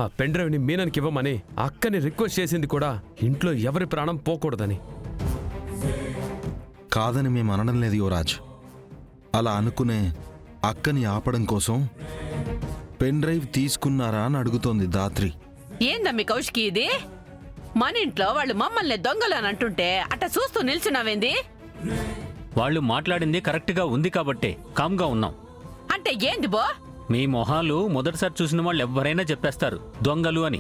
ఆ పెన్ డ్రైవ్ని మీనన్కి ఇవ్వమని అక్కని రిక్వెస్ట్ చేసింది కూడా ఇంట్లో ఎవరి ప్రాణం పోకూడదని. కాదని మేము అనడం లేదు యువరాజ్. అలా అనుకునే అక్కని ఆపడం కోసం పెన్ డ్రైవ్ తీసుకున్నారా అని అడుగుతోంది ధాత్రి. ఏందమ్మి కౌశికి ఇది? మన ఇంట్లో వాళ్ళు మమ్మల్ని దొంగలు అని అంటుంటే అట్ట చూస్తూ నిల్చున్నావేంది? వాళ్ళు మాట్లాడింది కరెక్ట్గా ఉంది కాబట్టే కామ్గా ఉన్నాం. అంటే ఏంది బో? మీ మొహాలు మొదటిసారి చూసిన వాళ్ళు ఎవరైనా చెప్పేస్తారు దొంగలు అని.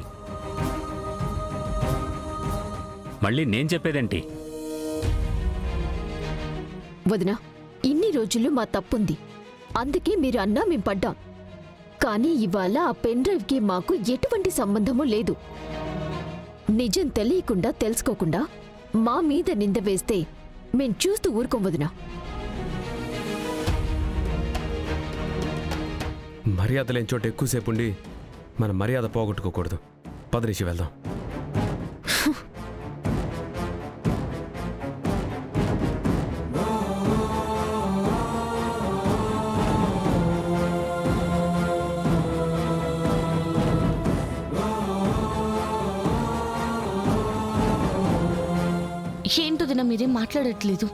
మళ్ళీ నేను చెప్పేదేంటి? వదినా, ఇన్ని రోజులు మా తప్పుంది, అందుకే మీరు అన్నా మేం పడ్డాం. కానీ ఇవాళ ఆ పెన్ డ్రైవ్కి మాకు ఎటువంటి సంబంధమూ లేదు. నిజం తెలియకుండా తెలుసుకోకుండా మా మీద నింద వేస్తే మేం చూస్తూ ఊరుకోం వదినా. మర్యాద లేని చోట ఎక్కువసేపు ఉండి మన మర్యాద పోగొట్టుకోకూడదు. పదనిషి వెళ్దాం. ఏంటో దిన మీరేం మాట్లాడట్లేదు.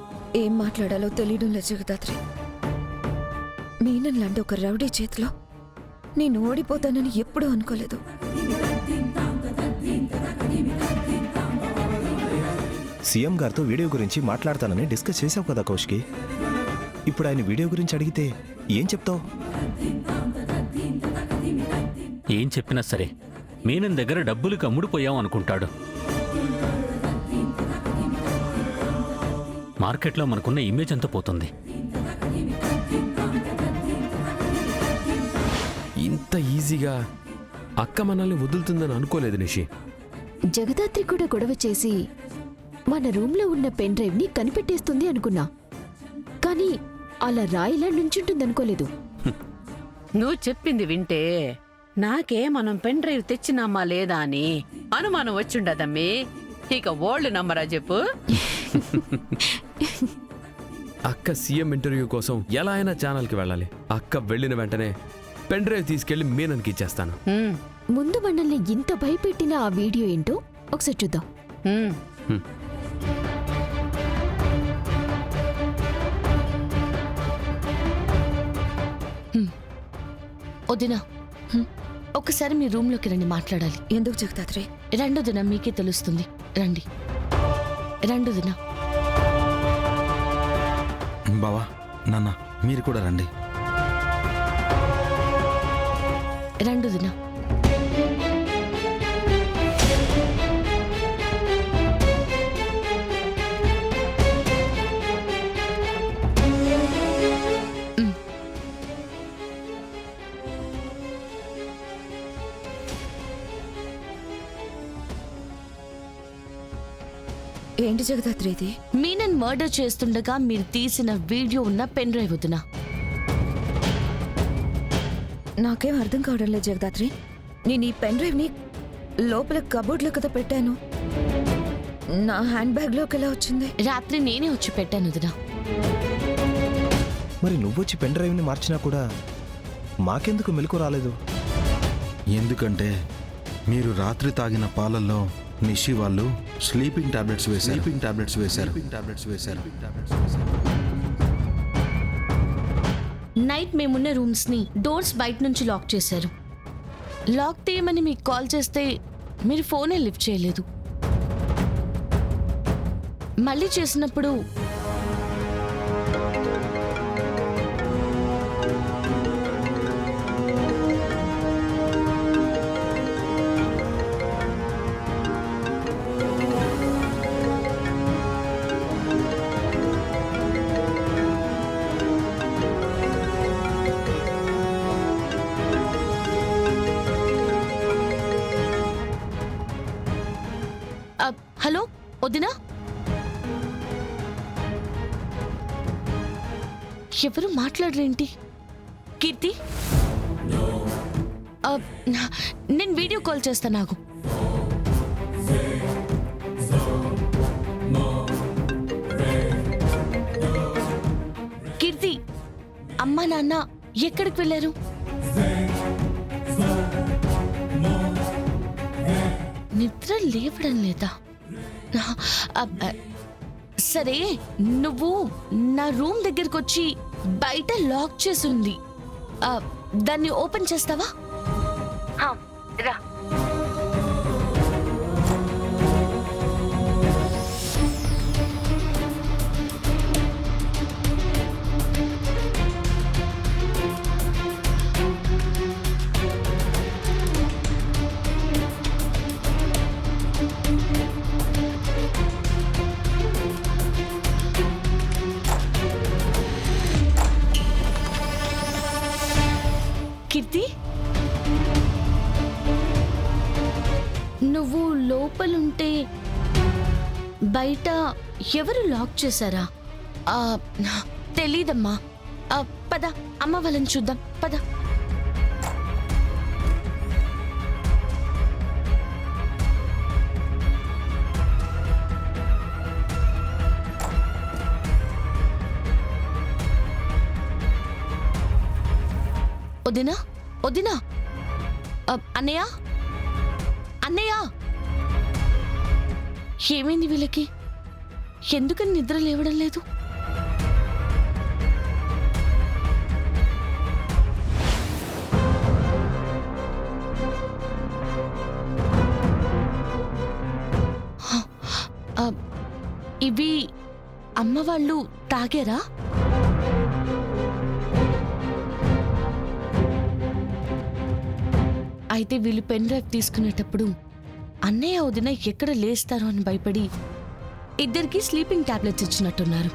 ఏం మాట్లాడాలో తెలియడం లేదు జగదాత్రి. మీనన్ లాంటి ఒక రౌడీ చేతిలో నేను ఓడిపోతానని ఎప్పుడూ అనుకోలేదు. సీఎం గారితో వీడియో గురించి మాట్లాడతానని డిస్కస్ చేసావు కదా కౌశికి. ఇప్పుడు ఆయన వీడియో గురించి అడిగితే ఏం చెప్తావు? ఏం చెప్పినా సరే మీనన్ దగ్గర డబ్బులకు అమ్ముడుపోయాం అనుకుంటాడు. మార్కెట్లో మనకున్న ఇమేజ్ అంతా పోతుంది. ఇంత ఈజీగా అక్క మనల్ని వదులుతుందని అనుకోలేదు నిషి. జగదాత్రి కూడా గొడవ చేసి మన రూమ్లో ఉన్న పెన్ డ్రైవ్ని కనిపెట్టేస్తుంది అనుకున్నా, కానీ అలా రాయిలా నుంచుంటుందనుకోలేదు. నువ్వు చెప్పింది వింటే నాకే మనం పెన్ డ్రైవ్ తెచ్చినామా లేదా అని అనుమానం వచ్చిండదమ్మి. ఇక ఓల్డ్ నంబరా చెప్పు. అక్క సీఎం ఇంటర్వ్యూ కోసం ఎలా అయినా ఛానల్కి వెళ్ళాలి. అక్క వెళ్ళిన వెంటనే పెన్ డ్రైవ్ తీసుకెళ్లి మీనన్కి ఇచ్చేస్తాను. ముందు మనల్ని ఇంత భయపెట్టిన ఆ వీడియో ఏంటో ఒకసారి చూద్దాం. వదినా, ఒకసారి మీ రూమ్లోకి రండి, మాట్లాడాలి. ఎందుకు జగదాత్రి? రెండు దిన మీకే తెలుస్తుంది. రండి రెండు దిన. బావా, నాన్న, మీరు కూడా రండి. రెండు దిన. ఏంటి జగదాత్రి ఇది? మీనన్ మర్డర్ చేస్తుండగా మీరు తీసిన వీడియో ఉన్న పెన్ డ్రైవ్ వదినా. నాకేం అర్థం కావడం లేదు జగదాత్రి. నేను ఈ పెన్ డ్రైవ్ని లోపల కబోర్డ్లో కదా పెట్టాను. నా హ్యాండ్ బ్యాగ్లోకి ఎలా వచ్చింది? రాత్రి నేనే వచ్చి పెట్టాను వదినా. మరి నువ్వొచ్చి పెన్ డ్రైవ్ని మార్చినా కూడా మాకెందుకు మెలకు రాలేదు? ఎందుకంటే మీరు రాత్రి తాగిన పాలల్లో నిషి వాళ్ళు స్లీపింగ్ టాబ్లెట్స్ వేశారు. నైట్ మేమున్న రూమ్స్ ని డోర్స్ బయట నుంచి లాక్ చేశారు. లాక్ తీయమని మీకు కాల్ చేస్తే మీరు ఫోనే లిఫ్ట్ చేయలేదు. మళ్ళీ చేసినప్పుడు హలో వదినా, ఎవరు మాట్లాడరేంటి? కీర్తి, నేను వీడియో కాల్ చేస్తాను నాకు. కీర్తి, అమ్మా నాన్న ఎక్కడికి వెళ్ళారు? నిద్ర లేవడం లేదా? సరే, నువ్వు నా రూమ్ దగ్గరకు వచ్చి బయట లాక్ చేసి ఉంది, దాన్ని ఓపెన్ చేస్తావా? రా. కీర్తి, నువ్వు లోపలుంటే బయట ఎవరు లాక్ చేశారా? తెలీదమ్మా. పద, అమ్మ వాళ్ళని చూద్దాం, పద. వదినా, వదినా, అన్నయ్య, అన్నయ్య, ఏమైంది వీళ్ళకి? ఎందుకని నిద్ర లేవడం లేదు? ఇవి అమ్మ వాళ్ళు తాగారా? అయితే వీళ్ళు పెన్ డ్రైవ్ తీసుకునేటప్పుడు అన్నయ్య వదిన ఎక్కడ లేస్తారో అని భయపడి ఇద్దరికి స్లీపింగ్ టాబ్లెట్స్ ఇచ్చినట్టున్నారు.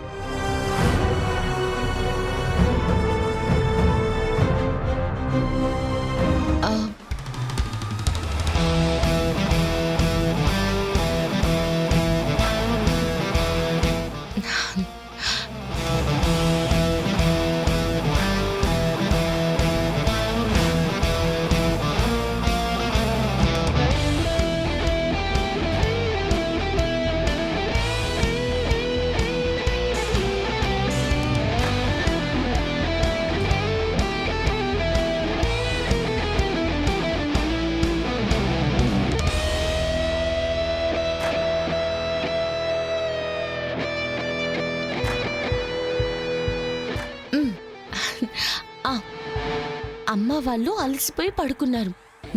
అమ్మ వాళ్ళు అలసిపోయి పడుకున్నారు,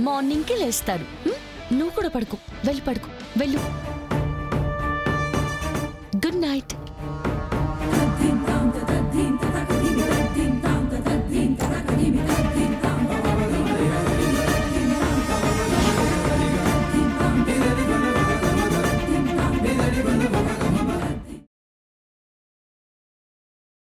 మార్నింగ్కి లేస్తారు. నువ్వు కూడా పడుకో, వెళ్ళి పడుకో, వెళ్ళు.